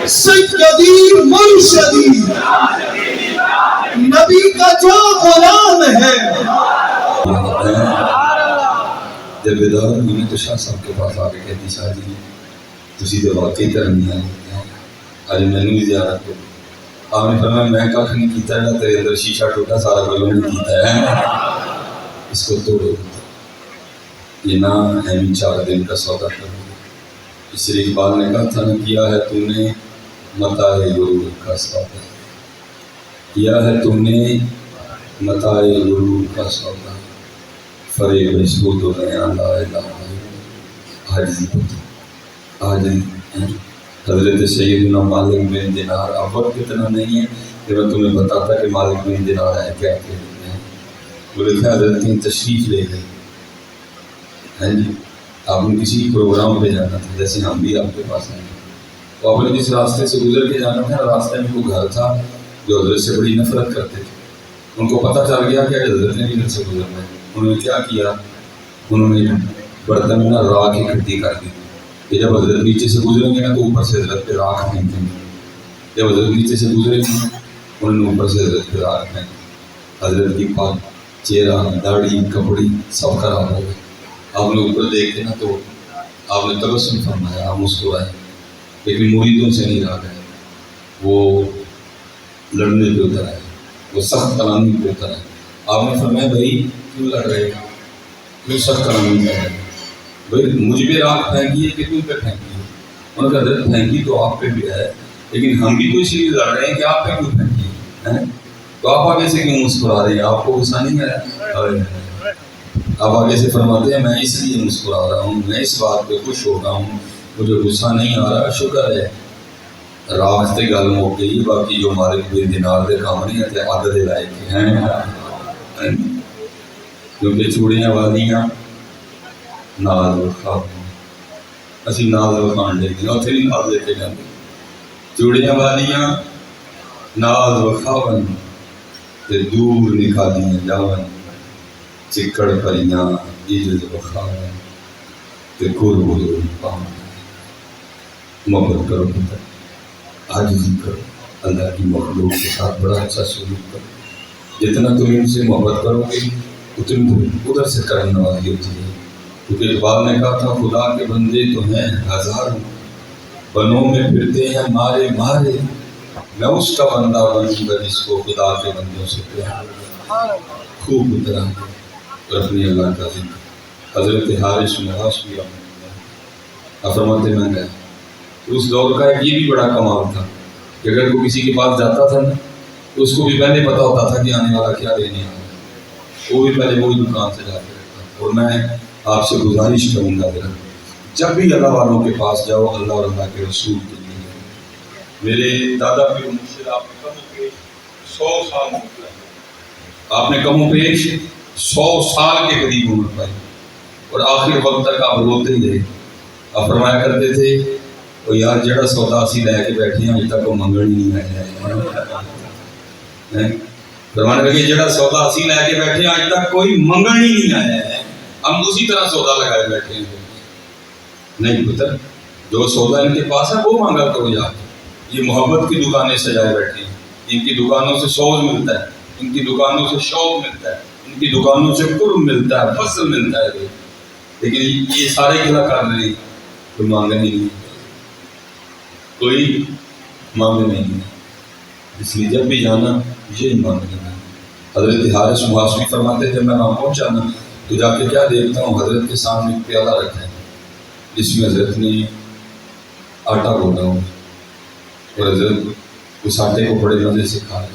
سیدی مرشدی نبی کا جو غلام ہے. جب بیدار ہوئی تو شاہ صاحب کے پاس آ کے کہتی شاہ جی تسی تو واقعی کرنی ہے آج میں نے بھی زیارت کو آپ نے فرمایا میں کھ نہیں کیتا ہے تیرے اندر شیشہ ٹوٹا سارا گلوں نے کیتا ہے اس کو توڑو. یہ نہ اہمی 4 دن کا سودا کرو. اس لیے اقبال نے کہا تھا نہ کیا ہے تو نے متاع غرور کا سودا, کیا ہے تو نے متاع غرور کا سودا, فریب سود و نیا لا الہ حاجی حاجی. حضرت سیدنا مالک بن دینار, اب وقت اتنا نہیں ہے کہ میں تمہیں بتاتا کہ مالک بن دینار ہے کیا کہتے ہیں. بولے تھے حضرت کی تشریف لے گئے ہیں جی, آپ نے کسی پروگرام پہ جانا تھا جیسے ہم بھی آپ کے پاس آئے, تو آپ نے جس راستے سے گزر کے جانا تھا راستے میں وہ گھر تھا جو حضرت سے بڑی نفرت کرتے تھے. ان کو پتہ چل گیا کہ حضرت نے بھی گھر سے گزرنا ہے. انہوں نے کیا کیا, انہوں نے برتن میں راکھ اکٹھی کر دی کہ جب حضرت نیچے سے گزریں گے نا تو اوپر سے حضرت پہ راکھ پھینکیں گے. جب حضرت نیچے سے گزریں گے انہوں نے اوپر سے حضرت پہ راکھ پھینک. حضرت کی پاک چہرہ داڑھی کپڑی سب خراب ہو گئے. آپ نے اوپر دیکھے نا تو آپ نے تبسم فرمایا, آپ مسکرائے, لیکن مریدوں سے نہیں رہا گئے. وہ لڑنے پہ اتر آئے, وہ سخت کلامی پہ اتر آئے. آپ نے فرمایا بھائی کیوں لڑ رہے ہو, کیوں سخت کلامی کر رہے ہیں, بھائی مجھ پہ راکھ پھینکی ہے کہ تم پہ پھینکی ہے. انہوں نے کہا حضرت پھینکی تو آپ پہ بھی ہے لیکن ہم بھی تو اسی لیے لڑ رہے ہیں کہ آپ پہ کیوں پھینکی ہے, تو آپ آگے سے کیوں مسکرا رہے ہیں, آپ کو غصہ نہیں آیا. آپ آگے سے فرماتے ہیں میں اس لیے مسکرا رہا ہوں, میں اس بات پہ خوش ہو رہا ہوں, مجھے غصہ نہیں آ رہا, شکر ہے راکھ تے گل ہو گئی, باقی جو مالک بن دینار دے کام نہیں ہے عادت دے لائق ہیں. کیونکہ چوڑیاں والیاں ناز وکھاؤ, اسی ناز وکھان لے گئے اتنے بھی ناز لے کے جاتے. چوڑیاں والیاں ناز وکھاون تے دور نکالیاں جاون, چکڑ پریاں عجز وکھاون تے گر بزرگ پاون. محبت کرو پتر, عاجزی کرو, اللہ کی مخلوق کے ساتھ بڑا اچھا سلوک کرو. جتنا تم ان سے محبت کرو گے اتنی ادھر سے کرم نوازی ہوتی ہے. کیونکہ اقبال نے کہا تھا خدا کے بندے تو ہیں ہزاروں, بنوں میں پھرتے ہیں مارے مارے, میں اس کا بندہ بنوں گا جس کو خدا کے بندوں سے پیار. خوب اترا اور اپنی اللہ کا ذکر. حضرت حارث نواس بھی فرماتے میں گیا. اس دور کا ایک یہ بھی بڑا کمال تھا کہ اگر کوئی کسی کے پاس جاتا تھا نا تو اس کو بھی پہلے پتا ہوتا تھا کہ آنے والا کیا لینے آیا, وہ بھی پہلے وہی دکان سے جا کے رکھتا. اور میں آپ سے گزارش کروں گا ذرا جب بھی اللہ والوں کے پاس جاؤ اللہ اور اللہ کے رسول کے لیے. میرے دادا پیر مرشد آپ نے کم و بیش 100 سال مطلب آپ نے کم و بیش 100 سال کے قریب عمر پائی اور آخر وقت تک آپ روتے ہی رہے. آپ فرمایا کرتے تھے وہ یار جڑا سودا اسی لے کے بیٹھے ہیں اج تک وہ منگن ہی نہیں آیا. فرمانے لگے جڑا سودا اسی لے کے بیٹھے ہیں اج تک کوئی منگن ہی نہیں آیا ہے, ہم اسی طرح سودا لگائے بیٹھے ہیں. نہیں پتر, جو سودا ان کے پاس ہے وہ مانگا کرو جا کے. یہ محبت کی دکانیں سجائے بیٹھے ہیں, ان کی دکانوں سے سوز ملتا ہے, ان کی دکانوں سے شوق ملتا ہے, ان کی دکانوں سے قرب ملتا ہے, فصل ملتا ہے. لیکن یہ سارے کیا کر رہے ہیں, کوئی مانگا نہیں, کوئی مانگا نہیں. اس لیے جب بھی جانا یہی مانگنا ہے. حضرت حارث محاسبی فرماتے جب میں وہاں پہنچا نا تو جا کے کیا دیکھتا ہوں, حضرت کے سامنے ایک پیالہ رکھا ہے جس میں حضرت نے آٹا گھوٹا ہوں اور حضرت اس آٹے کو بڑے مزے سے کھا رہے ہیں.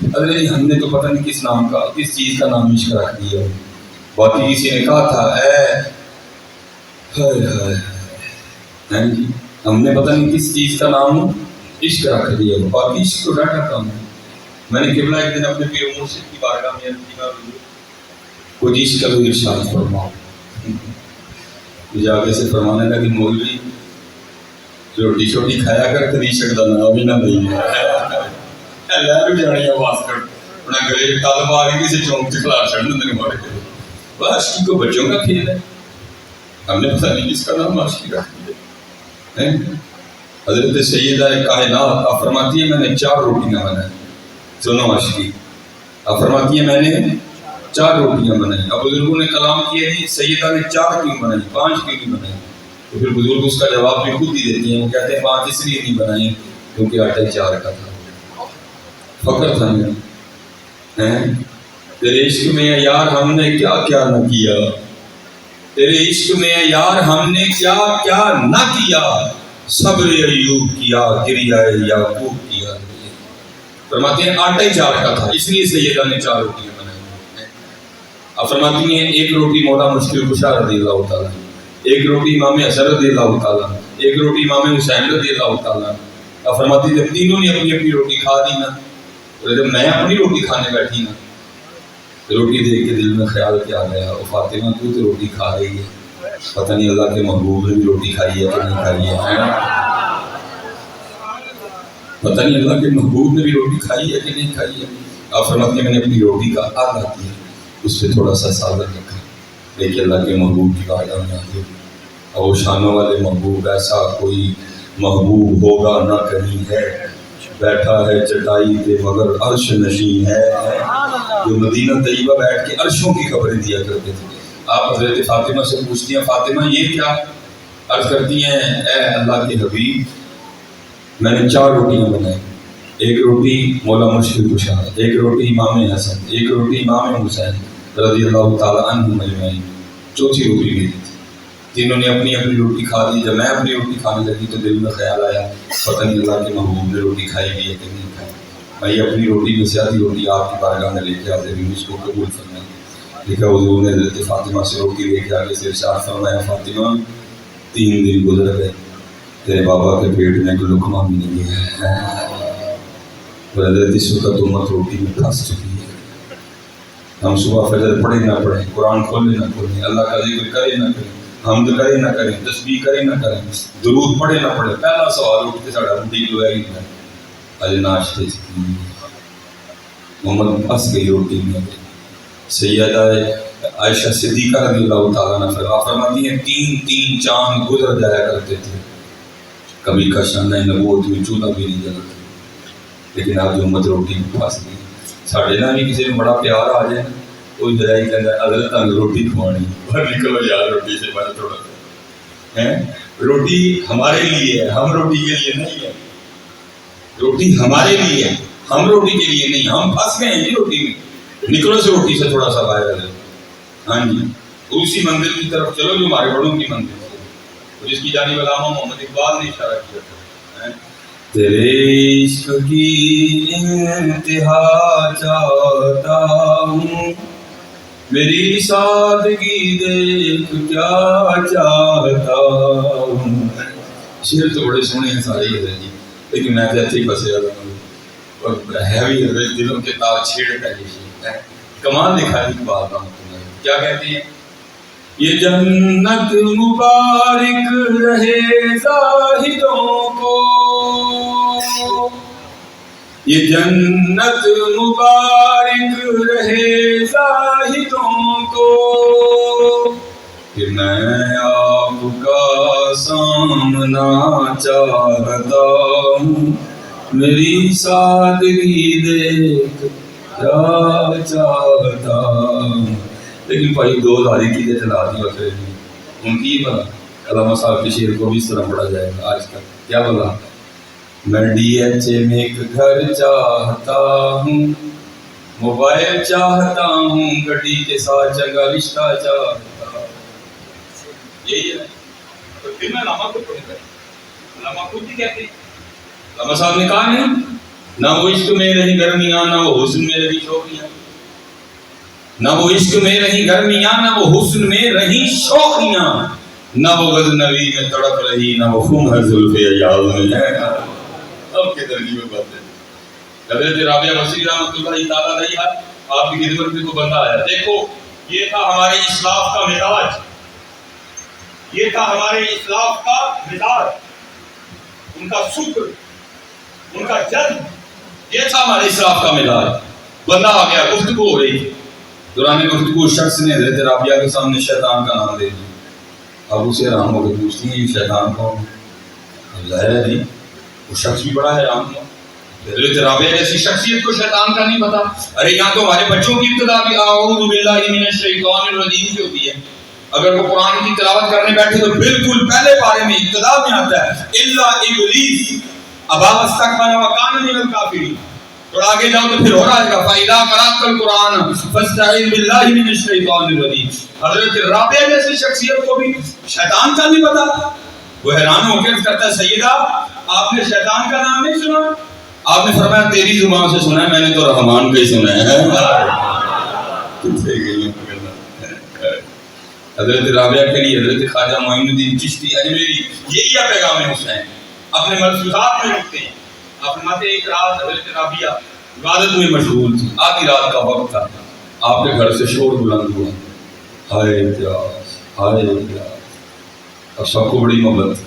حضرت ہم نے تو پتہ نہیں کس نام کا, کس چیز کا نام عشق رکھ دیا. باقی کسی نے کہا تھا ہم نے پتہ نہیں کس چیز کا نام عشق رکھ دیا. باقی عشق تو ڈاٹا کام ہے. میں نے قبلہ ایک دن اپنے پیر مرشد کی بارگاہ میں عرض کیا کچھ عشق کا بھی ارشاد فرماؤ. مجھے آگے سے فرمانے لگی مولوی روٹی چھوٹی کھایا کر کبھی عشق کا نام ہی نہ نہیں ہے. لے بھی جانی آواز کر اپنا گلے تل پا کے کسی چونک سے کھلا چڑھنے دن مارے کرے. بس عشق کو بچوں کا کھیل ہے, ہم نے پتہ نہیں کس کا نام عشق رکھ دیا. حضرت سیدہ کائنات آپ فرماتی ہے میں نے 4 روٹیاں بنائی. سنو عاشقی، آپ فرماتی ہیں میں نے 4 روٹیاں بنائی. اب بزرگوں نے کلام کیا ہے سیدہ نے 4 کیوں بنائی، 5 کیوں نہیں بنائی؟ تو پھر بزرگ اس کا جواب بھی خود ہی دیتے ہیں. وہ کہتے ہیں 5 اس لیے نہیں بنائی کیونکہ آٹا 4 کا تھا. فخر تھا میرا. تیرے عشق میں یار ہم نے کیا کیا نہ کیا، تیرے عشق میں یار ہم نے کیا کیا نہ کیا، صبر ایوب کیا، گریہ یعقوب کیا. فرماتے ہیں آٹا 4 کا تھا اس لیے سیدہ نے 4 روٹیاں بنائی. اب فرماتی ہیں ایک روٹی مولا مشکل کشا رضی اللہ تعالیٰ، ایک روٹی امام حسن رضی اللہ تعالیٰ، ایک روٹی امام حسین رضی اللہ تعالیٰ. اب فرماتی جب تینوں نے اپنی اپنی روٹی کھا دی نا، جب میں اپنی روٹی کھانے بیٹھی نا، روٹی دیکھ کے دل میں خیال کیا گیا او فاطمہ تو روٹی کھا رہی ہے، پتہ نہیں اللہ کے محبوب نے بھی روٹی کھائی ہے کہ نہیں کھائی ہے، پتہ نہیں اللہ کے محبوب نے بھی روٹی کھائی ہے کہ نہیں کھائی ہے. آپ فرماتے ہیں میں نے اپنی روٹی کا آدھا کیا، اس پہ تھوڑا سا سالن رکھا، لیکن اللہ کے محبوب کی بارگاہ میں آگے اور وہ شانوں والے محبوب ایسا کوئی محبوب ہوگا نہ کہیں ہے، بیٹھا ہے چٹائی پہ مگر عرش نشین ہے، جو مدینہ طیبہ بیٹھ کے عرشوں کی خبریں دیا کرتے تھے. آپ حضرت فاطمہ سے پوچھتی ہیں فاطمہ یہ کیا؟ عرض کرتی ہیں اے اللہ کے حبیب میں نے 4 روٹیاں بنائی، ایک روٹی مولا مشکل کشا، ایک روٹی امام حسن، ایک روٹی امام حسین رضی اللہ تعالیٰ عنہم اجمعین، چوتھی روٹی میری تھی. تینوں نے اپنی اپنی روٹی کھا دی. جب میں اپنی روٹی کھانے لگی تو دل میں خیال آیا پتہ نہیں اللہ کے محبوب نے روٹی کھائی بھی ہے کہ نہیں کھائی. میں یہ اپنی روٹی میں سے آدھی روٹی آپ کی بارگاہ میں لے کے آتے ہوئی اس کو قبول فرمائیں. لکھا حضور نے حضرت فاطمہ سے روٹی لے کے آگے سے ارشاد فرمایا فاطمہ 3 دن گزر گئے تیرے بابا کے پیٹ میں کوئی لقمہ بھی نہیں ہے، اور حضرت اس وقت امت روٹی میں پھنس چکی ہے. ہم صبح فجر پڑھیں نہ پڑھیں، قرآن کھولیں نہ کھولیں، اللہ کا ذکر کریں نہ کریں، حمد کریں نہ کریں، تسبیح کریں نہ کریں، درود پڑھیں نہ پڑھیں، پہلا سوال اٹھ کے ساڑھا روٹی جو ہے نہیں ہے آج ناشتے سے محمد پھنس گئی روٹی میں. سیدہ عائشہ صدیقہ رضی اللہ تعالیٰ عنہ فرماتی ہیں 3 چاند گزر جایا کرتے تھے، کبھی کشانہ نبوت میں چولہا بھی نہیں جلتا، لیکن آپ جو امت روٹی میں پھنس گئی. ساڑھے نہ بھی کسی میں بڑا پیار آ جائے کوئی جرائی کہتا ہے حضرت ہم روٹی کھوانی باہر نکلو یار روٹی سے بڑا تھوڑا ہے. روٹی ہمارے لیے ہے، ہم روٹی کے لیے نہیں ہے. روٹی ہمارے لیے ہے، ہم روٹی کے لیے نہیں. ہم پھنس گئے ہیں جی روٹی میں، نکلو سے روٹی سے تھوڑا سا باہر ہے. ہاں جی اسی منزل کی طرف چلو جو ہمارے بڑوں کی منزل ہے، جس کی جانب علامہ محمد اقبال نے اشارہ کیا تھا. تیرے عشق کی انتہا چاہتا ہوں، میری سادگی دیکھ کیا چاہتا ہوں. شعر تو بڑے سونے ہیں سارے ہی جی، لیکن میں تو ایسے ہی پھنسے جاتا ہوں اور ہے بھی دلوں کے تار چھیڑتا ہے. یہ کمال دکھا اقبال کا کیا کہتے ہیں یہ جنت مبارک رہے زاہدوں کو، یہ جنت مبارک رہے زاہدوں کو، کہ میں آپ کا سامنا چاہتا ہوں، میری سادگی دیکھ کیا چاہتا ہوں. لیکن بھائی 2000 کی دے چلا دی وقت ان کی بلا علامہ صاحب کے شعر کو بھی اس طرح پڑھا جائے گا آج تک. کیا بولا میں ڈی ایچ اے میں ایک گھر چاہتا ہوں، موبائل چاہتا ہوں، گڈی کے ساتھ چنگا رشتہ چاہتا ہوں. یہی ہے تو پھر میں علامہ کو پڑھتا ہے. علامہ خود بھی کہتے ہیں، علامہ صاحب نے کہا نہیں نہ وہ عشق میں رہی گرمیاں نہ وہ حسن میں رہی شوقیاں، نہ وہ عشق میں رہی گرمیاں نہ وہ حسن میں رہی شوقیاں، نہ وہ غزنوی میں تڑپ رہی نہ وہ خون ہر زلف ایاز میں ہے. اب کے درجی میں بات ہے. حضرت رابعہ بصری رحمۃ اللہ تعالیٰ علیہ آپ کی خدمت میں کو بندہ آیا. دیکھو یہ تھا ہمارے اسلاف کا مزاج، یہ تھا ہمارے اسلاف کا مزاج، ان کا شکر، ان کا جذب، یہ تھا ہمارے اسلاف کا مزاج. بندہ آ گیا، گفتگو ہو رہی تھی. دوران گفتگو شخص نے حضرت رابعہ کے سامنے شیطان کا نام دے دیا. اب اسے آرام ہو کے پوچھتی ہیں یہ شیطان کون ہے؟ ظاہر ہے جی وہ شخص بھی بڑا حیران ہوا. حضرت رابعہ جیسی شخصیت کو شیطان کا نہیں پتا. ارے یہاں تو ہمارے بچوں کی ابتدا بھی اعوذ باللہ من الشیطان الرجیم سے ہوتی ہے. اگر وہ قرآن کی تلاوت کرنے بیٹھے تو بالکل پہلے پارے میں ابتدا میں آتا ہے الا ابلیس ابا واستکبر وکان من الکافرین. اور آگے جاؤ تو پھر ہو رہا ہے فَإِذَا قَرَأْتَ الْقُرْآنَ فَاسْتَعِذْ بِاللَّهِ مِنَ الشَّيْطَانِ الرَّجِيمِ. حضرت رابعہ جیسی شخصیت کو بھی شیطان کا نہیں پتا. وہ حیران ہو کے کرتا ہے سیدہ آپ نے شیطان کا نام نہیں سنا؟ آپ نے فرمایا تیری زبان سے سنا ہے, میں نے تو رحمان کا ہی سنا ہے. حضرت رابعہ کے لیے حضرت خواجہ معین الدین چشتی اجمیری یہی ہے پیغام حسین. اپنے ملفوظات میں رکھتے ہیں. آپ فرماتے ہیں ایک رات حضرت رابعہ عبادت میں مشغول تھی, آدھی رات کا وقت تھا, آپ کے گھر سے شور بلند ہوا, ہائے پیاس ہائے پیاس. اب سب کو بڑی محبت,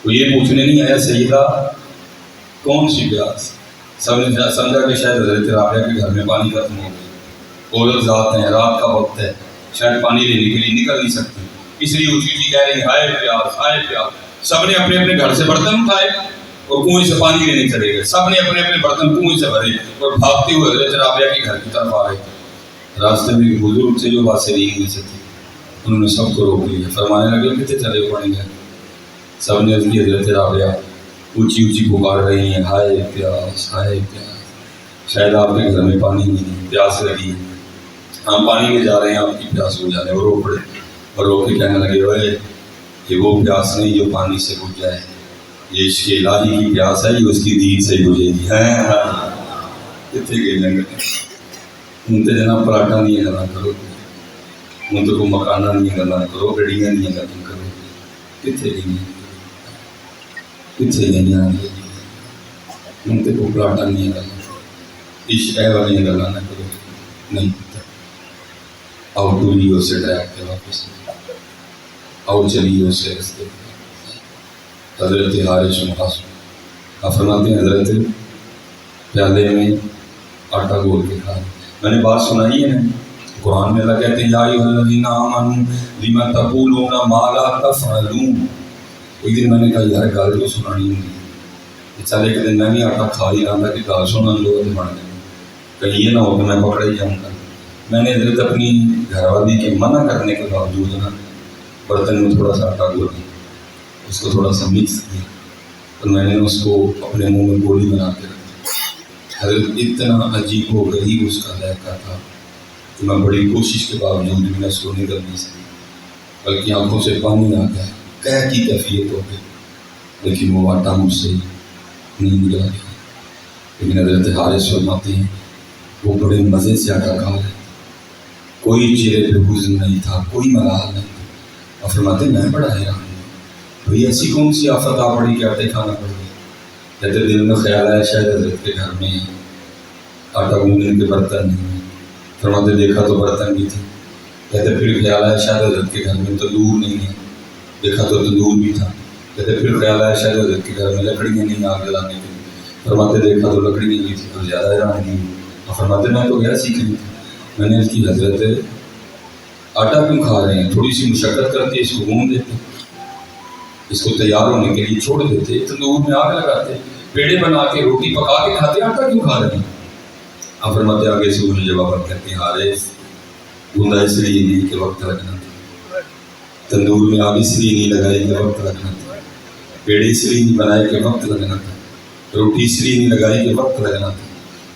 وہ یہ پوچھنے نہیں آیا سیدہ کون سی پیاس. سب نے سمجھا کہ شاید حضرت رابعہ کے گھر میں پانی ختم ہو گیا, عورت ذات ہیں, رات کا وقت ہے, شاید پانی لینے کے لیے نکل نہیں سکتی, اس لیے اونچی اونچی کہہ رہی ہیں ہائے پیاس ہائے پیاس. سب نے اپنے اپنے گھر سے برتن اٹھائے اور کنویں سے پانی لینے چلے گئے. سب نے اپنے اپنے برتن کنویں سے بھرے اور بھاگتے ہوئے حضرت رابعہ کے گھر کی طرف آ رہے تھے. راستے میں ایک بزرگ سے جو واسرین میں سے تھے, انہوں نے سب کو روک لیا. فرمانے لگے کتنے چلے پڑیں گے. سب نے اس کی حضرت رابعہ اونچی اونچی پکار رہی ہیں ہائے پیاس ہائے پیاس. شاید آپ کے گھر میں پانی نہیں, پیاس لگی ہے, ہم پانی لے جا رہے ہیں, آپ کی پیاس ہو جانے. اور رو پڑے اور رو کے کہنے لگے اوے یہ وہ پیاس نہیں جو پانی سے بجھ جائے, یہ عشق الہی کی پیاس ہے, یہ اس کی دید سے بجھے گی. کتنے گئے جنگ ان تے جناب پراٹھا نہیں گلا کرو, ان تو کو مکانا نہیں گلا کرو, گڑیاں نہیں گلا کرو. کتنے گئی کتنے گئی ان تے کو پراٹھا نہیں گلا, عشق والی گلا نہ کرو. نہیں آؤ ڈولیوں سے ڈرائیو کے واپس آؤ چلیے سے رستے. حضرت حارث محاسب آپ فرماتے ہیں حضرت پیالے میں آٹا گول کے کھا. میں نے بات سنائی ہے نا, قرآن میں اللہ کہتے ہیں یا ایھا الذین آمنوا لم تقولون ما لا تفعلون. ایک دن میں نے کہا یار گل تو سنانی نہیں, چل ایک دن میں بھی آٹا کھا ہی رہا تھا کہ گل سنن لوگ تو بن گئے, کہیں یہ نہ ہو کہ میں پکڑا ہی جاؤں گا. میں نے حضرت اپنی گھر والی کے منع کرنے کے باوجود نا برتن میں تھوڑا سا آٹا گول اس کو تھوڑا سا مکس کیا اور میں نے اس کو اپنے منہ میں گولی بنا کے رکھی. حضرت اتنا عجیب و غریب اس کا ذائقہ تھا کہ میں بڑی کوشش کے باوجود بھی میں اس کو نگل نہیں سکی, بلکہ آنکھوں سے پانی آ گیا, قہر کی کیفیت ہو گئی, لیکن وہ آٹا مجھ سے نہیں نکلا گیا. لیکن حضرت حارث فرماتے ہیں وہ بڑے مزے سے آٹا کھا رہے, کوئی چہرے پہ حزن نہیں تھا, کوئی ملال نہیں تھا. اور فرماتے میں بڑا حیران ہوں, بھئی ایسی کون سی آفت آ پڑی کہ آٹے کھانا پڑ گیا. کہتے دل میں خیال آیا شاید حضرت کے گھر میں آٹا گوندنے کے برتن نہیں. فرماتے دیکھا تو برتن بھی تھے. کہتے پھر خیال آیا شاید حضرت کے گھر میں تندور نہیں ہے. دیکھا تو تندور بھی تھا. کہتے پھر خیال آیا شاید حضرت کے گھر میں لکڑیاں نہیں آگ جلانے کے لیے. فرماتے دیکھا تو لکڑی نہیں تھی, تو زیادہ حیران نہیں. اور فرماتے میں تو گیا سیکھنے, میں نے اس کی حضرت آٹا کیوں کھا رہے ہیں, تھوڑی سی مشقت کرتے اس کو گون دیتے, اس کو تیار ہونے کے لیے چھوڑ دیتے, تندور میں آگ لگاتے, پیڑے بنا کے روٹی پکا کے کھاتے, آٹا کیوں کھا رہے ہیں. آپ فرماتے آگے سے مجھے جواب کہتے ہیں حارث گوندا اس لیے نہیں کہ وقت لگنا تھا, تندور میں آگ اس لیے نہیں لگائی کہ وقت لگنا تھا, پیڑے اس لیے نہیں بنائے کہ وقت لگنا تھا, روٹی اس لیے نہیں لگائی کہ وقت لگنا تھا,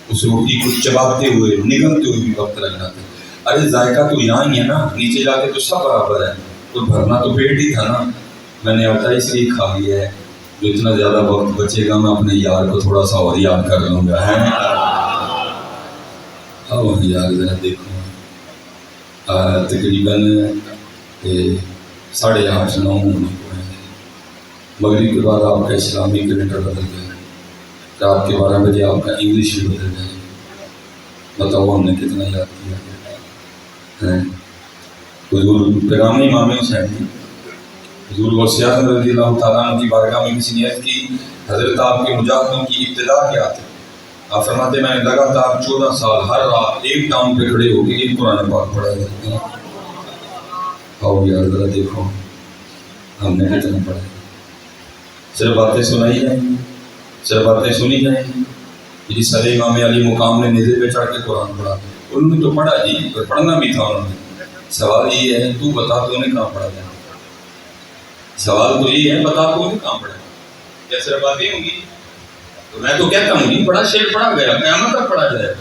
اس روٹی کو چباتے ہوئے نگلتے ہوئے بھی وقت لگنا تھا. ارے ذائقہ تو یہاں ہی ہے نا, نیچے جا کے تو سب برابر ہے, تو بھرنا تو پیٹ ہی تھا نا. میں نے آٹا اس لیے کھا لیا ہے جو اتنا زیادہ وقت بچے گا میں اپنے یار کو تھوڑا سا اور یاد کر لوں گا. اب یار ذرا دیکھو تقریباً 8:30 9 ہونے کو ہے. مغرب کے بعد آپ کا اسلامی کیلنڈر بدل گیا, رات کے 12 بجے آپ کا انگلش بھی بدل گیا. بتاؤ ہم نے کتنا یاد کیا. حضور پیغام امام حسین حضور غوث اعظم رضی اللہ تعالیٰ عنہ کی بارگاہ میں کسی نے عرض کی حضرت آپ کے مجاہدوں کی ابتدا کیا تھی. آپ فرماتے میں نے لگاتار 14 سال ہر رات ایک ٹانگ پہ کھڑے ہو کے ایک قرآن پاک پڑھا کرتے ہیں. آؤ یار ذرا دیکھو ہم نے کتنا پڑھا. صرف باتیں سنائی جائیں گی، صرف باتیں سنی جائیں گی. جس طرح امام علی مقام نے نیزے پہ چڑھ کے قرآن پڑھا، انہوں نے تو پڑھا جی، اور پڑھنا بھی تھا انہوں نے. سوال یہ ہے تو بتا تو انہیں کہاں پڑھا جائے. سوال تو یہ ہے بتا تو انہیں کہاں پڑھا جائے. کیا صرف باتیں ہوں گی؟ تو میں تو کہتا ہوں جی بڑا شعر پڑھا گیا، قیامت تک پڑھا جائے.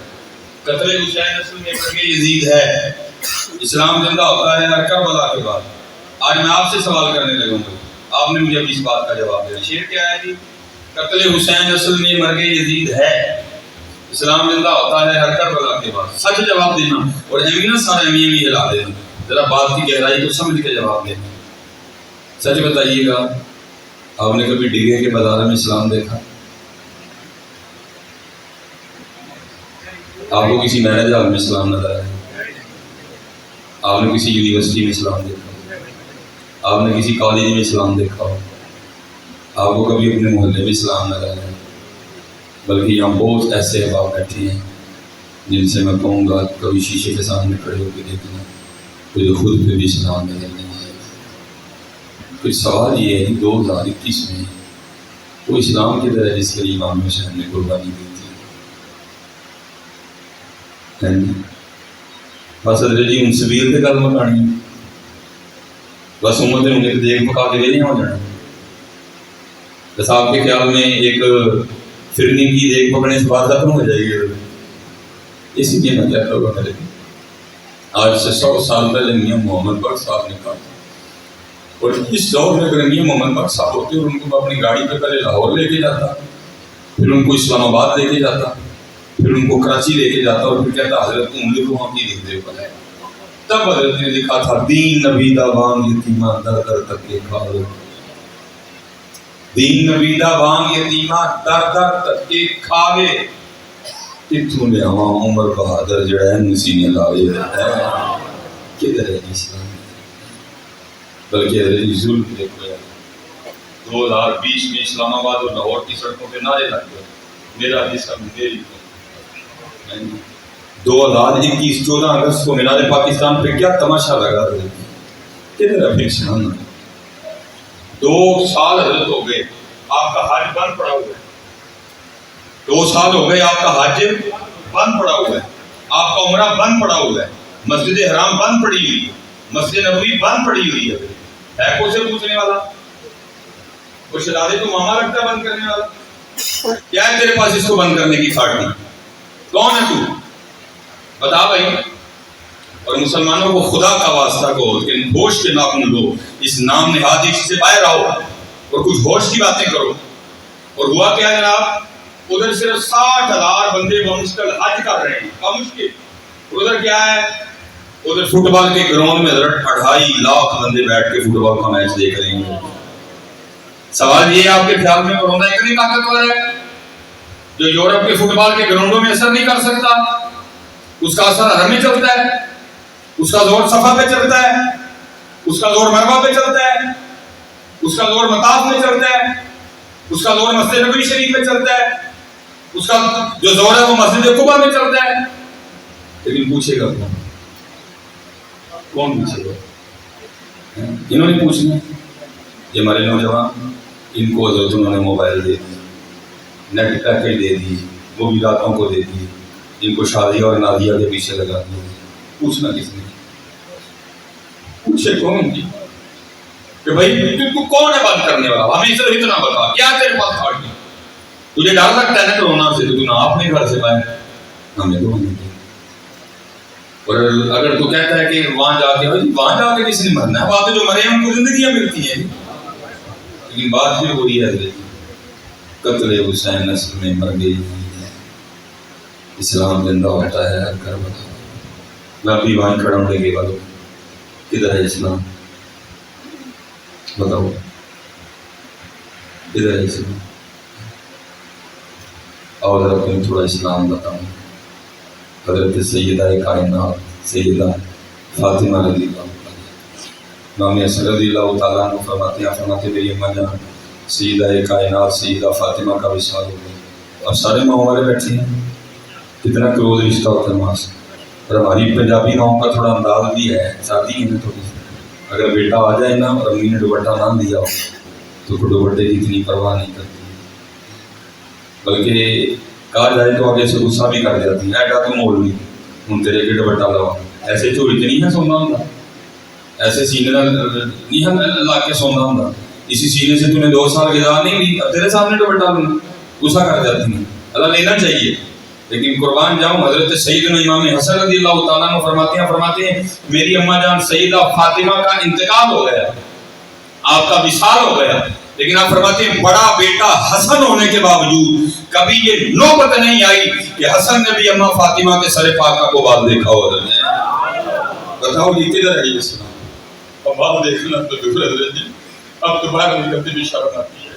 قتل حسین اصل میں مرگ یزید ہے، اسلام زندہ ہوتا ہے ہر کربلا کے بعد. آج میں آپ سے سوال کرنے لگوں گا، آپ نے مجھے اس بات کا جواب دیا. شعر کیا ہے جی؟ قتل حسین اصل میں مرگ یزید ہے، اسلام زندہ ہوتا ہے ہر کربلا کے بعد. سچ جواب دینا، اور امینا سارا امی ہلا دینا. ذرا بات کی گہرائی کو سمجھ کے جواب دینا. سچ بتائیے گا، آپ نے کبھی ڈگے کے بازار میں اسلام دیکھا؟ آپ کو کسی میرج ہال میں اسلام نظر آیا؟ آپ نے کسی یونیورسٹی میں اسلام دیکھا؟ آپ نے کسی کالج میں اسلام دیکھا ہو؟ آپ کو کبھی اپنے محلے میں اسلام نظر آیا؟ بلکہ یہاں بہت ایسے احباب بیٹھے ہیں جن سے میں کہوں گا کبھی شیشے کے سامنے کھڑے ہو کے دیکھنا تو خود پہ بھی اسلام نظر نہیں آئے. پھر سوال یہ ہے 2021 میں وہ اسلام کی طرح جس کے لیے امام حسین نے قربانی دی تھی. بس حضرت جی ان سبیل کے گل مکانی، بس امت نے انہیں دیکھ پکا کے ویلے ہو جانا. بس آپ کے خیال میں ایک فرنی کی دیکھ پکڑنے سے بات ختم ہو جائے گی. اس لیے میں کہتا ہوں میرے آج سے 100 سال پہلے میاں محمد بخش صاحب نے کہا، اور اس دور میں اگر میاں محمد بخش صاحب ہوتے اور ان کو اپنی گاڑی پہ پہلے لاہور لے کے جاتا، پھر ان کو اسلام آباد لے کے جاتا، پھر ان کو کراچی لے کے جاتا، اور پھر کہتا حضرت تم لکھو وہاں کی لکھ دے. تب حضرت نے لکھا تھا دین نبی دا بانگ یتیمہ در در تک کے کھاوے. دین نبی دا بانگ یتیمہ در در تک کے کھاوے. کتوں لے آواں عمر بہادر جڑا ہے نسینے لاوے. کدھر ہے اسلام؟ بلکہ حضرت ظلم دیکھو یار، 2020 میں اسلام آباد اور لاہور کی سڑکوں پہ نعرے لگ گئے میرا حصہ میری. 2021 14 اگست کو مینار پاکستان پہ کیا تماشا لگا رہے تھے. کدھر ہے اسلام؟ 2 سال حضرت ہو گئے آپ کا حج بند پڑا ہوا ہے. 2 سال ہو گئے آپ کا حج بند پڑا ہوا ہے، آپ کا عمرہ بند پڑا ہوا ہے، مسجد حرام بند پڑی ہوئی ہے، مسجد نبوی بند پڑی ہوئی ہے. کو سے پوچھنے والا وہ شہزادے تو ماما لگتا ہے بند کرنے والا. کیا ہے تیرے پاس اس کو بند کرنے کی کھاٹی؟ کون ہے تو بتا بھائی. اور مسلمانوں کو خدا کا واسطہ کہو کہ ہوش کے ناخن لو، اس نام نہاد عشق سے باہر آؤ اور کچھ ہوش کی باتیں کرو. اور ہوا کیا جناب، ادھر صرف 60,000 بندے بمشکل حج کر رہے ہیں بمشکل. ادھر کیا ہے، ادھر فٹ بال کے گراؤنڈ میں 2.5 لاکھ بندے بیٹھ کے فٹ بال کا میچ دیکھ رہے ہیں. سوال یہ ہے آپ کے خیال میں کورونا اتنی طاقتور ہے جو یورپ کے فٹ بال کے گراؤنڈوں میں اثر نہیں کر سکتا؟ اس کا اثر حرم میں چلتا ہے، اس کا زور صفا پہ چلتا ہے، اس کا زور مروا پہ چلتا ہے، اس کا زور مطاف میں چلتا ہے، اس کا زور مسجد نبوی شریف میں چلتا ہے، اس کا جو زور ہے وہ مسجد قباء میں چلتا ہے. لیکن پوچھے گا کون پوچھے گا؟ انہوں نے پوچھنا. یہ ہمارے نوجوان، ان کو حضرت انہوں نے موبائل دے دی، نیٹ پیکٹ دے دی، وہ بھی راتوں کو دے دی، ان کو شادی اور نادیہ کے پیچھے لگا دیا. پوچھنا کس نے؟ پوچھے کون کی کہ بھائی تو کون ہے بند کرنے والا؟ ہمیں صرف اتنا بتا، کیا تیرے پاس کھاٹی؟ تجھے ڈر لگتا ہے نا کرونا سے تو نہ اپنے گھر سے باہر ہمیں تو نہیں. اور اگر تو کہتا ہے کہ وہاں جا کے کس نے مرنا ہے، بات جو مرے ہیں ان کو زندگیاں ملتی ہیں. لیکن بات پھر وہی ہے، قتل حسین اصل میں مر گئی ہے، اسلام زندہ ہوتا ہے ہر کربلا. میں بھی وہاں کھڑا ہوں لگے والوں، کدھر ہے اسلام؟ بتاؤ کدھر ہے اسلام؟ اور ذرا تمہیں تھوڑا اسلام بتاؤں. حضرت سیدہ کائنات سیدہ فاطمہ رضی اللہ عنہ، امام حسن رضی اللہ تعالیٰ عنہ فرماتے میری اماں جان سیدہ کائنات سیدہ فاطمہ کا وصال ہو گیا. اور سارے ماں والے بیٹھے ہیں، کتنا کلوز رشتہ ہوتا ہے ماں سے. اور ہماری پنجابی ماؤں کا تھوڑا انداز بھی ہے، شادی ہے نا تھوڑی سی، اگر بیٹا آ جائے نا اور امی نے دوپٹہ نہ دیا ہو تو دوپٹے کی اتنی پرواہ نہیں کرتی، بلکہ کہا جائے تو آگے سے غصہ بھی کر جاتی ہے تو مول نہیں ہوں تیرے کے دوپٹہ لوا، ایسے چوری تو نہیں ہے سونا ہوں، ایسے سینے نہیں ہے لا کے سونا ہوں، اسی سینے سے تو نے 2 سال غذا نہیں لی، اب تیرے سامنے دوپٹہ لینا، غصہ کر جاتی ہیں۔ اللہ لینا چاہیے، لیکن قربان جاؤں حضرت سیدنا امام حسن رضی اللہ تعالیٰ عنہ فرماتے ہیں میری اماں جان سیدہ فاطمہ کا انتقال ہو گیا، آپ کا وصال ہو گیا، لیکن آپ فرماتے ہیں بڑا بیٹا حسن ہونے کے باوجود کبھی یہ نوبت نہیں آئی کہ حسن نے بھی اماں فاطمہ کے سر پاک کو بال دیکھا ہو۔ بتاؤ یہ کدھر ہے یہ اسلام؟ اب بال دیکھنا تو دور حضرت جی، اب دوبارہ نکلتے بھی شرم آتی ہے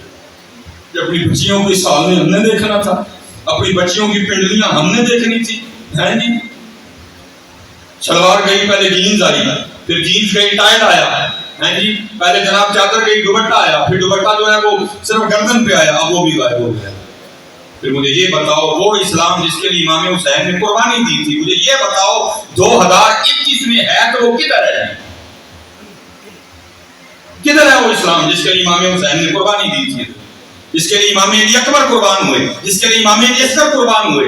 کہ اپنی بچیوں کی سال میں ہم نے دیکھنا تھا، اپنی بچیوں کی پنڈلیاں ہم نے دیکھنی تھی، ہے جی؟ شلوار گئی پہلے جینز آئی، پھر جینز گئی ٹائٹ آیا، ہے جی؟ پہلے جناب چادر گئی دوپٹہ آیا، پھر دوپٹہ جو ہے وہ صرف گردن پہ آیا، اب وہ بھی غائب ہو گیا۔ پھر مجھے یہ بتاؤ وہ اسلام جس کے لیے امام حسین نے قربانی دی تھی، مجھے یہ بتاؤ 2021 میں ہے تو وہ کدھر ہے؟ کدھر ہے وہ اسلام جس کے لیے امام حسین نے قربانی دی تھی، جس کے لیے امام علی اکبر قربان ہوئے، جس کے لیے امام علی اصغر قربان ہوئے،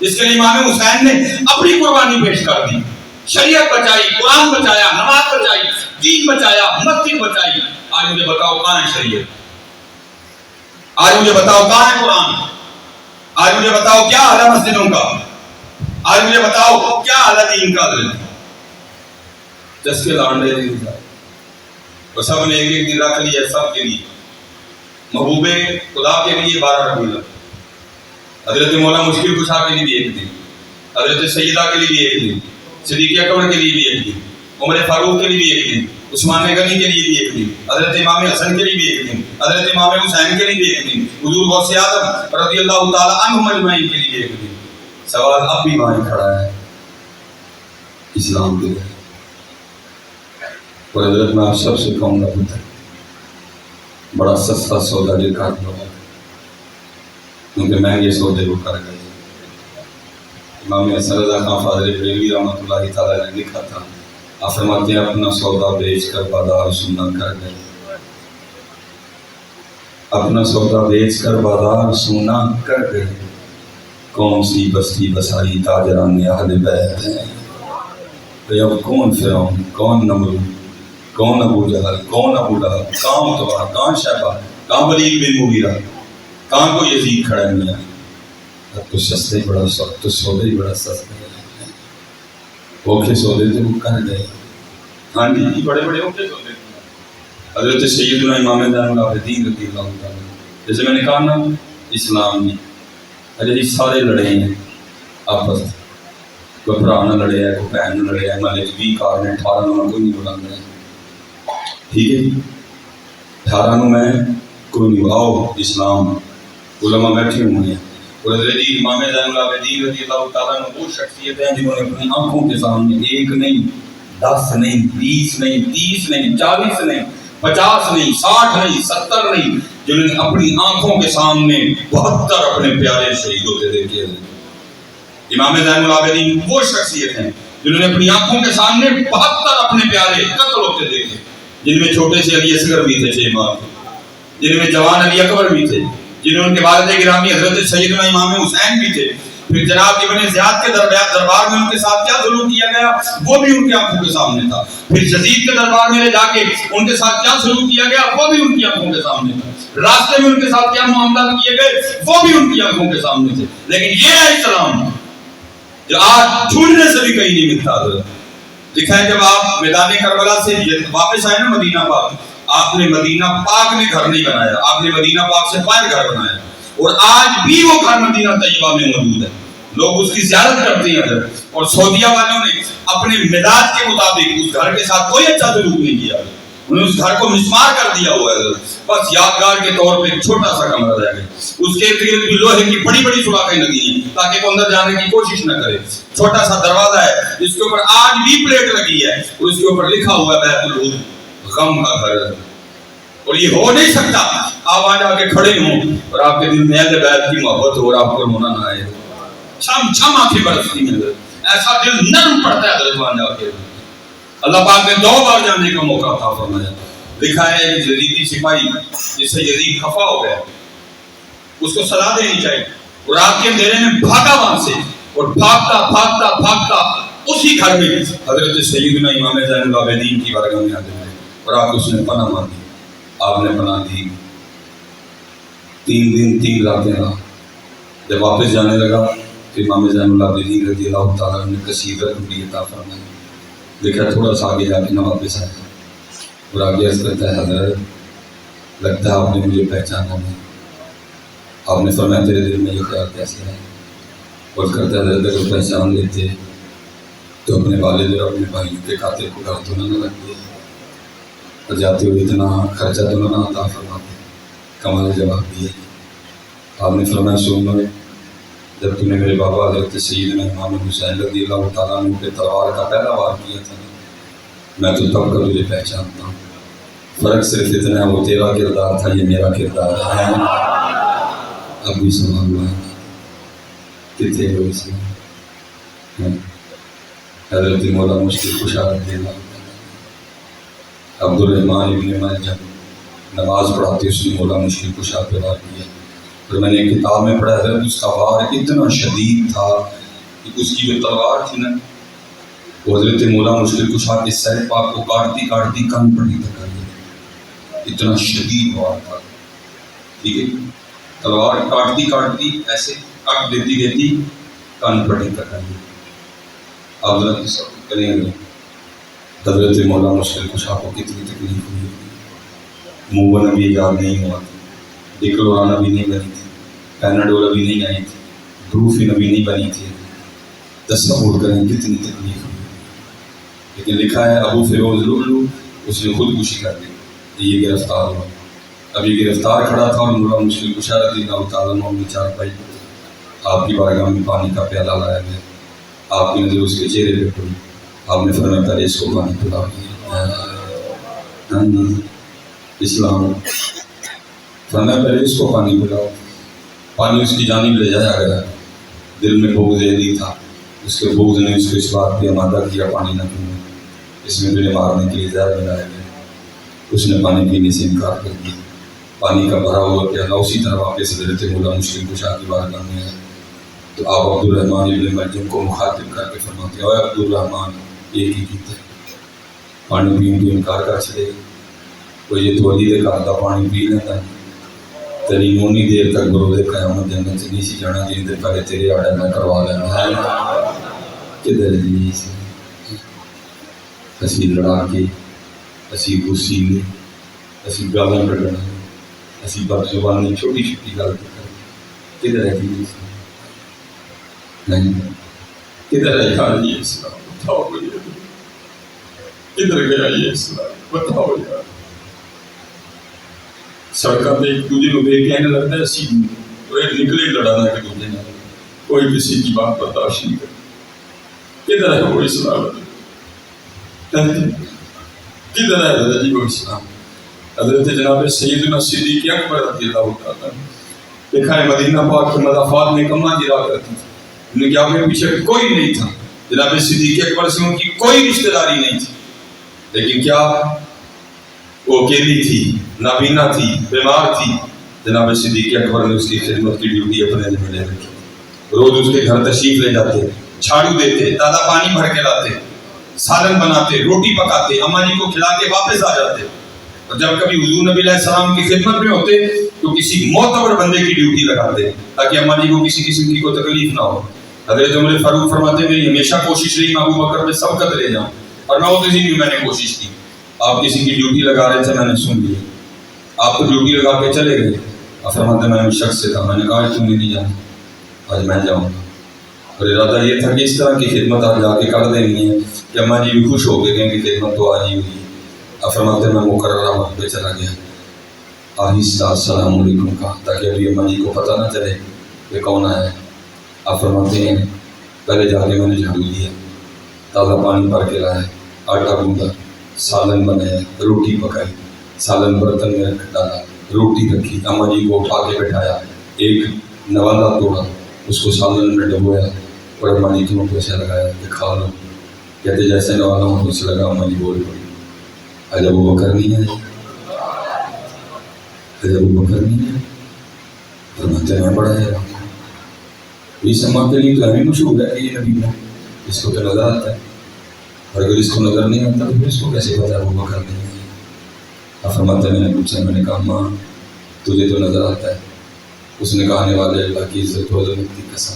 جس کے لیے امام حسین نے اپنی قربانی پیش کر دی، شریعت بچائی، قرآن بچایا، نماز بچائی، دین بچایا، مسجد بچائی۔ آج مجھے بتاؤ کہاں ہے شریعت؟ آج مجھے بتاؤ کہاں ہے قرآن؟ آج مجھے بتاؤ کیا حال ہے مسجدوں کا؟ آج مجھے بتاؤ کیا حال ہے دین کا؟ جس کے لانڈے نہیں تھا وہ سب نے ایک دن رکھ لیا سب کے لیے، محبوب خدا کے لیے 12 ربیع الاول، حضرت مولا مشکل کشا کے لیے بھی ایک دن، حضرت سیدہ کے لیے بھی ایک دن، صدیق اکبر کے لیے بھی ایک دن، عمر فاروق کے لیے بھی ایک دن، عثمان غنی کے لیے بھی ایک دن، حضرت امام حسن کے لیے بھی ایک دن، حضرت امام حسین کے لیے بھی ایک دن، حضور غوث اعظم رضی اللہ تعالی عنہم اجمعین کے لیے بھی ایک دن۔ سوال اب بھی وہیں کھڑا ہے اسلام کے لیے، اور حضرت میں آپ سب سے کہوں گا پتہ بڑا سستا سودا جو کر لو، کیونکہ مہنگے سودے کو کر گئے۔ امام حسن رضا خان فاضل بریلوی رحمۃ اللہ تعالیٰ نے لکھا تھا، آپ فرماتے ہیں اپنا سودا بیچ کر بازار سونا کر گئے، اپنا سودا بیچ کر بازار سونا کر گئے، کون سی بستی بسائی تاجران اہل بیت ہیں، تو اب کون فرعون، کون نمرود، کون ابو جہل، کون ابو لہب، کہاں اتبا، کہاں شیبہ، کہاں ولید بن مغیرہ، کہاں کو یزید کھڑا نہیں ہے؟ اب تو سستے بڑا سخت، تو سودے بڑا سستے ہیں، اوکھے سودے تو وہ کر گئے۔ ہاں جی بڑے بڑے اوکھے سودے، حضرت سیدنا امام زین العابدین رضی اللہ تعالیٰ، جیسے میں نے کہا نا اسلام میں اجے جی سارے لڑے ہیں آپس، کوئی بھرا نہ لڑے ہے، کوئی بہن نہ لڑے ہے، مالے 20 کار نے 18 نو کوئی نہیں بلانا ہے، ٹھیک ہے جی 18 نو میں کوئی نہیں، آؤ اسلام علماء بیٹھے ہوئے ہیں، اور حضرت امام زین العابدین رضی اللہ تعالیٰ عنہ وہ شخصیت ہیں جنہوں نے اپنی آنکھوں کے سامنے 1 نہیں 10 نہیں 20 نہیں 30 نہیں 40 نہیں 50 نہیں 60 نہیں 70 نہیں، جنہوں نے اپنی آنکھوں کے سامنے 72 اپنے پیارے شہید ہوتے دیکھے ہیں۔ امام زین العابدین وہ شخصیت ہیں جنہوں نے اپنی آنکھوں کے سامنے 72 اپنے پیارے قتل ہوتے دیکھے، جن میں چھوٹے سے علی اصغر بھی تھے 6 ماہ، جن میں جوان علی اکبر بھی تھے، جنہوں کے والد گرامی حضرت سیدنا امام حسین بھی تھے، پھر جناب ابن زیاد کے دربار میں ان کے ساتھ کیا ظلم کیا گیا وہ بھی ان کی آنکھوں کے سامنے تھا، پھر یزید کے دربار میں لے جا کے ان کے ساتھ کیا ظلم کیا گیا وہ بھی ان کی آنکھوں کے سامنے تھا، راستے میں ان کے ساتھ کیا معاملات کیے گئے وہ بھی ان کی آنکھوں کے سامنے تھے، لیکن یہ ہے اسلام جو آج چھوڑنے سے بھی کہیں نہیں ملتا۔ لکھا ہے جب آپ میدان کربلا سے واپس آئے نا مدینہ پاک، آپ نے مدینہ پاک میں گھر نہیں بنایا، آپ نے مدینہ پاک سے باہر گھر بنایا، اور آج بھی وہ گھر مدینہ طیبہ میں موجود ہے، لوگ اس کی زیارت کرتے ہیں ادھر، اور سعودیہ والوں نے اپنے مزاج کے مطابق اس گھر کے ساتھ کوئی اچھا سلوک نہیں کیا، انہوں نے اس گھر کو مسمار کر دیا ہوا ہے، بس یادگار کے طور پہ ایک چھوٹا سا کمرہ رہ گیا، اس کے ارد گرد بھی لوہے کی بڑی بڑی سوراخیں لگی ہیں تاکہ وہ اندر جانے کی کوشش نہ کرے، چھوٹا سا دروازہ ہے جس کے اوپر آج بھی پلیٹ لگی ہے اور اس کے اوپر لکھا ہوا ہے بیت العود، غم کا گھر ہے، اور یہ ہو نہیں سکتا آپ آج آ کے کھڑے ہوں اور آپ کے دل میں اہل بیت کی محبت ہو اور آپ کو رونا نہ آئے، چھم چھم آنکھیں برستی ہیں، ایسا دل نرم پڑتا ہے حضرت وہاں جا کے۔ اللہ پاک نے 2 بار جانے کا موقع عطا فرمایا، لکھا ہے ایک یزیدی سپاہی جس سے یزید خفا ہو گیا، اس کو صلاح دینی چاہیے، اور رات کے اندھیرے میں بھاگا وہاں سے، اور بھاگتا بھاگتا بھاگتا اسی گھر میں حضرت سیدنا امام زین العابدین کی بارگاہ میں حاضر ہوئے، اور آپ اس نے پناہ مانگی، آپ نے پناہ دی، 3 دن 3 راتیں رہا۔ جب واپس جانے لگا تو امام زین العابدین رضی اللہ تعالیٰ نے کثیر رحمت عطا فرمائی، دیکھا تھوڑا سا آگے جا کے نہ واپس آیا، اور آگے عرض کرتا ہے حضرت لگتا ہے آپ نے مجھے پہچانا نہیں۔ آپ نے فرمایا تیرے دل میں یہ خیال کیسے ہے؟ اور کرتا ہے حضرت اگر پہچان لیتے تو اپنے والد اور اپنے بھائیوں کے قاتل کو ڈر تو نہ رکھ دیا، اور جاتے ہوئے اتنا خرچہ تو نہ عطا فرماتے۔ کمال جواب دیا، آپ نے فرمایا سن لو، جب تم نے میرے بابا حضرت سیدنا امام حسین رضی اللہ تعالیٰ عنہ پہ تلوار کا پہلا وار کیا تھا، میں تو تب کا تجھے پہچانتا ہوں، فرق صرف اتنا ہے وہ تیرا کردار تھا، یہ میرا کردار ہے۔ اب بھی سمجھ ہوا ہے کتنے ہو اس میں حضرت مولا مشکل کشا رضی اللہ عبد الرحمن ابن ملجم نماز پڑھاتے اس نے مولا مشکل کشا پہ وار کیا، اور میں نے ایک کتاب میں پڑھا حضرت اس کا وار اتنا شدید تھا کہ اس کی جو تلوار تھی نا وہ حضرت مولا مشکل کشا کے سر پاک کو کاٹتی کاٹتی کان پڑی تک آئی، اتنا شدید وار تھا، ٹھیک ہے، تلوار کاٹتی کاٹتی ایسے کاٹ دیتی دیتی کان پڑی تک آئی۔ آپ ذرا تصور کریں گے حضرت مولا مشکل کشا کو کتنی تکلیف ہوئی، منہ نبی ایجاد نہیں ہوا تھا، ڈکلورانا بھی نہیں بنی تھی، پیناڈول ابھی نہیں آئی تھی، بروفی نبی نہیں بنی تھی، تصور کریں کتنی تکلیف ہوئی۔ لیکن لکھا ہے ابو فیروز لؤلؤ اس نے خودکشی کر لی، یہ گرفتار ہوا، اب یہ گرفتار کھڑا تھا اور مولا مشکل کشا رضی اللہ تعالیٰ عنہ اپنے چارپائی آپ کی بارگاہ میں پانی کا پیالہ لایا گیا، آپ کی نظر اس کے چہرے پہ پڑی، آپ نے فرمایا پہلے اس کو پانی پلا اسلام، فرمایا پہلے اس کو پانی پلاؤ، پانی اس کی جانب لے جایا گیا، دل میں بغض علی تھا، اس کے بغض نے اس کو اس بات پہ آمادہ کیا پانی نہ پینا، اس میں تجھے مارنے کے لیے زہر ملایا گیا، اس نے پانی پینے سے انکار کر دیا، پانی کا بھرا ہوا پیالہ اسی طرح واپس حضرت مولا مشکل کشا کی بارگاہ میں ہے، تو آپ عبد الرحمن ابن ملجم کو مخاطب کر کے فرماتے ہیں اے عبد الرحمن ایک ہی کیتا ہے، پانی پینے کو انکار کر چلے گا، کوئی یہ تو علی دے گھر کا پانی پی لیتا ہے، تیری اونی دیر تک بروز قیامت جنت سے نہیں سی جانا جن دیر پہلے تیرے آڈر میں کروا لینا ہے، کدھر جی اسی لڑا کے اسی غصیلے اسی گالاں کڈنا اسی بد زبانی چھوٹی چھوٹی گل کر کدھر ہے جی نہیں کدھر ہے یار یہ اسلام بتاؤ مجھے، کدھر گیا یہ اسلام بتاؤ یار، سڑکوں پہ ایک دوسرے کو دیکھ کے لگتا ہے اسی نکلے لڑانا ایک دوسرے نے، کوئی کسی کی بات برداشت نہیں کرتا، کدھر ہے وہ اسلام، کدھر ہے حضرت جی وہ اسلام۔ حضرت جناب سیدنا صدیق اکبر رضی اللہ تعالیٰ دیکھا ہے مدینہ پاک کے مضافات میں کما گرا کرتی تھی، ان کے آگے پیچھے کوئی نہیں تھا، جناب صدیق اکبر سے ان کی کوئی رشتہ داری نہیں تھی، لیکن کیا وہ اکیلی تھی، نابینا تھی، بیمار تھی، جناب صدیق اکبر نے اس کی خدمت کی ڈیوٹی اپنے ذمہ لے رکھی، روز اس کے گھر تشریف لے جاتے، جھاڑو دیتے، تازہ پانی بھر کے لاتے، سالن بناتے، روٹی پکاتے، اماں جی کو کھلا کے واپس آ جاتے، اور جب کبھی حضور نبی علیہ السلام کی خدمت میں ہوتے تو کسی معتبر بندے کی ڈیوٹی لگاتے تاکہ اماں جی کو کسی قسم کی کوئی تکلیف نہ ہو۔ حضرت عمر فاروق فرماتے ہیں میری ہمیشہ کوشش رہی میں ابو بکر پہ سبقت لے جاؤں، اور میں اس دن بھی میں نے کوشش کی، آپ کسی کی ڈیوٹی لگا رہے تھے میں نے سن لی، آپ کو ڈیوٹی لگا کے چلے گئے، اور فرماتے ہیں میں نے شخص سے تھا، میں نے کہا تم نہیں جانا، آج میں جاؤں گا، اور ارادہ یہ تھا کہ اس طرح کی خدمت آج جا کے کر دینی ہے کہ اماں جی بھی خوش ہو گئے کہ خدمت تو آج ہی ہوئی، اور فرماتے میں مقررہ وقت پہ چلا گیا، آہستہ السلام علیکم کہا تاکہ ابھی اماں جی کو پتہ نہ چلے کہ کون آیا ہے، آپ فرماتے ہیں پہلے جا کے میں نے جھاڑو دیا، تازہ پانی بھر کے لایا، آٹا گوندا، سالن بنایا، روٹی پکائی، سالن برتن میں رکھ ڈالا، روٹی رکھی، اماں جی کو اٹھا کے بٹھایا، ایک نوالا توڑا، اس کو سالن میں ڈبویا اور اماں جی کے منہ پہ سے لگایا کہ کھا لو، کہتے جیسے نوالا ہوں تو سے لگا اماں جی بول پڑی، آج ابو بکر نہیں ہے، حضرت ابو بکر نہیں ہے؟ فرماتے ہیں بڑا ہے اس امام کے لیے تو ہمیں مشہور ہے کہ یہ نبی ہے، اس کو تو نظر آتا ہے، اور اگر اس کو نظر نہیں آتا تو پھر اس کو کیسے پتا ابو بکر نہیں ہے؟ اب فرماتے ہیں میں نے پوچھا، میں نے کہا ماں تجھے تو نظر آتا ہے؟ اس نے کہا آنے والے اللہ کی عزت و عظمت کی قسم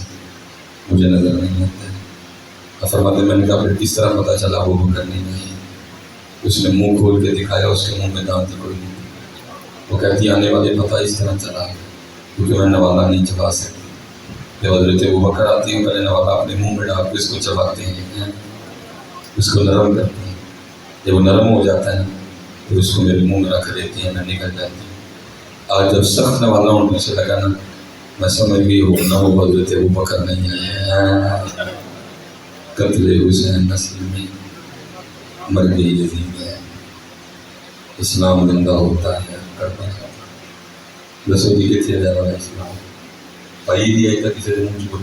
مجھے نظر نہیں آتا ہے۔ اب فرماتے ہیں میں نے کہا پھر کس طرح پتا چلا ابو بکر نہیں ہے؟ اس نے منہ کھول کے دکھایا، اس کے منہ میں دانت کوئی نہیں۔ وہ کہتی آنے والے پتہ اس طرح چلا کیونکہ میں نوالا نہیں چبا سکتی، جب حضرت ابو بکر آتی ہیں پہلے نوالا اپنے منہ میں ڈال کے اس کو چباتے ہیں، اس کو نرم کرتے ہیں، جب وہ نرم ہو جاتا ہے تو اس کو میرے منہ میں رکھ دیتی ہیں، میں نکل جاتی ہوں۔ آج جب سخت نوالا ہونے سے لگا نا، میں سمجھ گئی ہو نہ وہ حضرت ابو بکر نہیں ہے، قتل حسین نسل میں مر گئی یزید ہے، اسلام زندہ ہوتا ہے کربلا۔ دسو جی کتنے جا رہا ہے اسلام؟ پائی دیا تک کسی منہ چ بول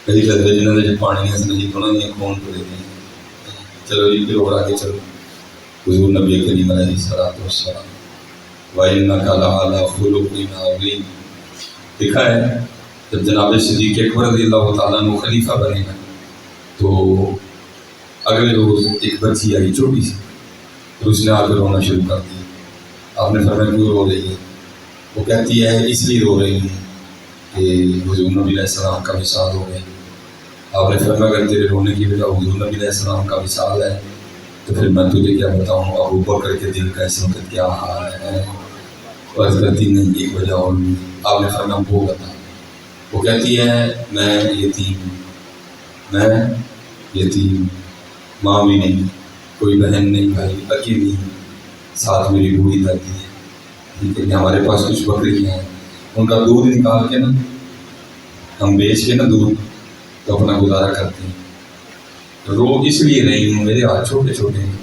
کئی لگے جنہوں نے پانی سے نہیں پڑھا نہیں کون پڑے گی۔ چلو جی پھر اور آگے چلو، حضور نبی کریم علیہ الصلوۃ والسلام وَإِنَّكَ لَعَلَىٰ خُلُقٍ عَظِيمٍ لکھا ہے جب جناب صدیق اکبر رضی اللہ تعالیٰ عنہ خلیفہ بنے گا تو اگلے روز ایک بچی آئی چھوٹی سی، تو اس نے آ کے رونا شروع کر دیا۔ آپ نے فرمایا کیوں رو رہی ہے؟ وہ کہتی ہے اس لیے رو رہی ہوں کہ حضور نبی علیہ السلام کا وصال ہو گیا۔ آپ نے فرمایا اگر تیرے رونے کی وجہ حضور نبی علیہ السلام کا وصال ہے تو پھر میں تجھے کیا بتاؤں ابو بکر کے دل کا اس وقت کیا حال ہے۔ عرض کرتی نہیں ایک وجہ اور نہیں۔ آپ نے فرمایا وہ بتا۔ وہ کہتی ہے میں یتیم، ماں بھی نہیں، کوئی بہن نہیں، بھائی اکیلی، ساتھ میری بوڑھی دادی ہے، ٹھیک ہے، ہمارے پاس کچھ بکریاں ہیں، ان کا دودھ نکال کے نا ہم بیچ کے نا دودھ تو اپنا گزارا کرتے ہیں۔ رو اس لیے رہی ہوں میرے ہاتھ چھوٹے چھوٹے ہیں،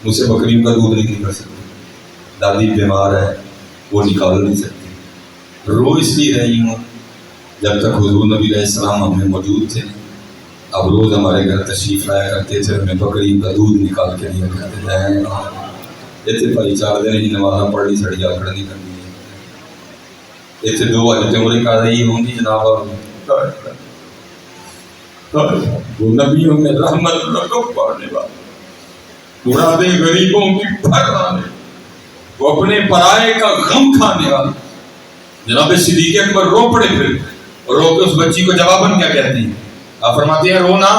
مجھ سے بکریوں کا دودھ نہیں نکل سکتا، دادی بیمار ہے وہ نکال نہیں سکتی۔ رو اس لیے رہی ہوں جب تک حضور نبی علیہ السلام ہم میں موجود تھے، اب روز ہمارے گھر تشریف لایا کرتے تھے، ہمیں بکری کا دودھ نکال کے دیا کرتے ہیں۔ اتنے بھائی 4 دن ہی نمازاں پڑھ لی سڑی آکڑ نہیں کرنی ہے، اتنے 2 حاجتیں عمریں کر رہی ہوں گی جناب، وہ نبیوں میں رحمت لطف پانے والے، مرادیں غریبوں کی بھر لانے، وہ اپنے پرائے کا غم کھانے والے۔ جناب صدیق اکبر رو پڑے، پھر رو کے اس بچی کو جواباً کیا کہتی ہیں؟ آپ فرماتے ہیں رونا،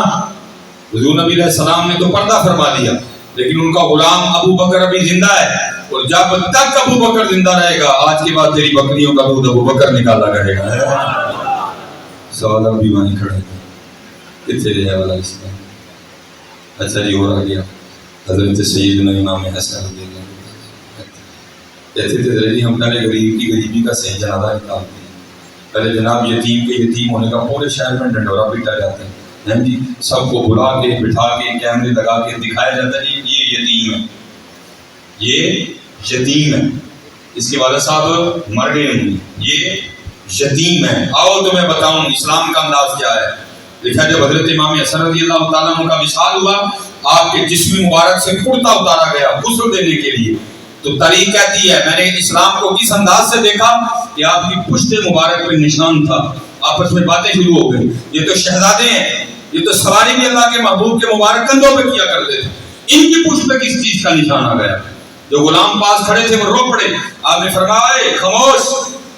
حضور نبی علیہ السلام نے تو پردہ فرما دیا لیکن ان کا غلام ابو بکر ابھی زندہ ہے، اور جب تک ابو بکر زندہ رہے گا آج کے بعد تیری بکریوں کا دودھ ابو بکر نکالا کرے گا۔ سوال اب بھی وہیں کھڑے تھے، کتنے رہے والا اسلام؟ اچھا جی اور آ گیا حضرت سیدنا امام حسن رضی اللہ عنہ کہتے تھے ہم پہلے غریب کی غریبی کا صحیح جنازہ نکالتے ہیں، پہلے جناب یتیم کے یتیم ہونے کا پورے شہر میں ڈنڈورا پیٹا جاتا ہے جی، سب کو بلا کے بٹھا کے کیمرے لگا کے دکھایا جاتا ہے یہ یتیم ہے، یہ یتیم ہے، اس کے والد صاحب مر گئے ہیں، یہ یتیم ہے، آؤ تمہیں بتاؤں اسلام کا انداز کیا ہے۔ لکھا جب حضرت امام حسن رضی اللہ تعالیٰ عنہ کا وصال ہوا، آپ کے جسم مبارک سے کرتا اتارا گیا غسل دینے کے لیے، تو تاریخ کہتی ہے میں نے اسلام کو کس انداز سے دیکھا کہ آپ کی پشت مبارک پہ نشان تھا، آپس میں باتیں شروع ہو گئی، یہ تو شہزادے ہیں، یہ تو سواری بھی اللہ کے محبوب کے مبارک کندھوں پہ کیا کرتے تھے، ان کی پشت پہ کس چیز کا نشان آ گیا؟ جو غلام پاس کھڑے تھے وہ رو پڑے۔ آپ نے فرمایا خاموش،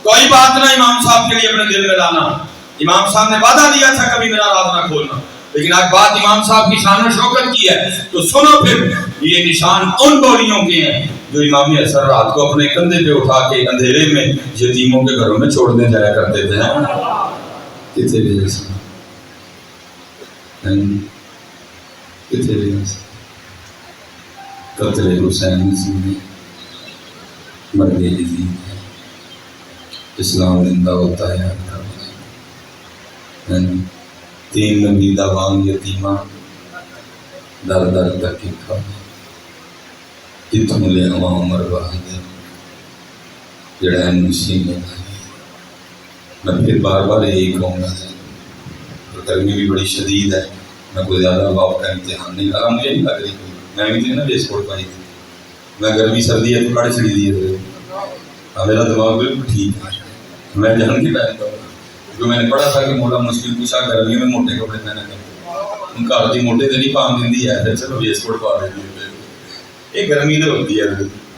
کوئی بات نہ امام صاحب کے لیے اپنے دل میں لانا، امام صاحب نے وعدہ دیا تھا کبھی میرا راز نہ کھولنا، لیکن آج بات امام صاحب کی شان و شوکت کی ہے تو سنو، پھر یہ نشان ان بوریوں کے ہیں جو امام حسن رات کو اپنے کندھے پہ اٹھا کے اندھیرے میں یتیموں کے گھروں میں چھوڑنے جایا کرتے تھے۔ کتنے دیر سے کتنے دیر سے قتل حسین میں مر گئے یزید ہے، اسلام زندہ ہوتا ہے۔ 3 نبی دوان یتیمہ در در تک کھا کتوں لے ہوا عمر بہادر جڑا ہے نشین ہے۔ میں پھر بار بار یہی کہوں گا، گرمی بھی بڑی شدید ہے، میں کوئی زیادہ باپ کا امتحان نہیں کرا، مجھے نہیں لگ رہی، میں بھی تھی نا ریس کوٹ پائی تھی، میں گرمی سردی ہے تو کڑ چھڑی دیے تھے میرا دماغ بالکل ٹھیک ہے، میں جان کے پہنتا ہوں کیونکہ میں نے پڑھا تھا کہ مولا مشکل کشا گرمیوں میں موٹے کپڑے پہنا کرتے ان کا آرتی موٹے تو نہیں پان دینی ہے، پھر چلو ویسٹ کوٹ پا دیتی ہے، یہ گرمی تو ہوتی ہے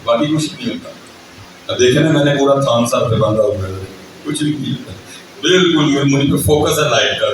باقی کچھ نہیں ہوتا. اب دیکھیں نا میں نے پورا تھان سر پہ باندھا ہوا ہے، کچھ بھی نہیں ہوتا بالکل، مجھے فوکس ہے لائٹ کا.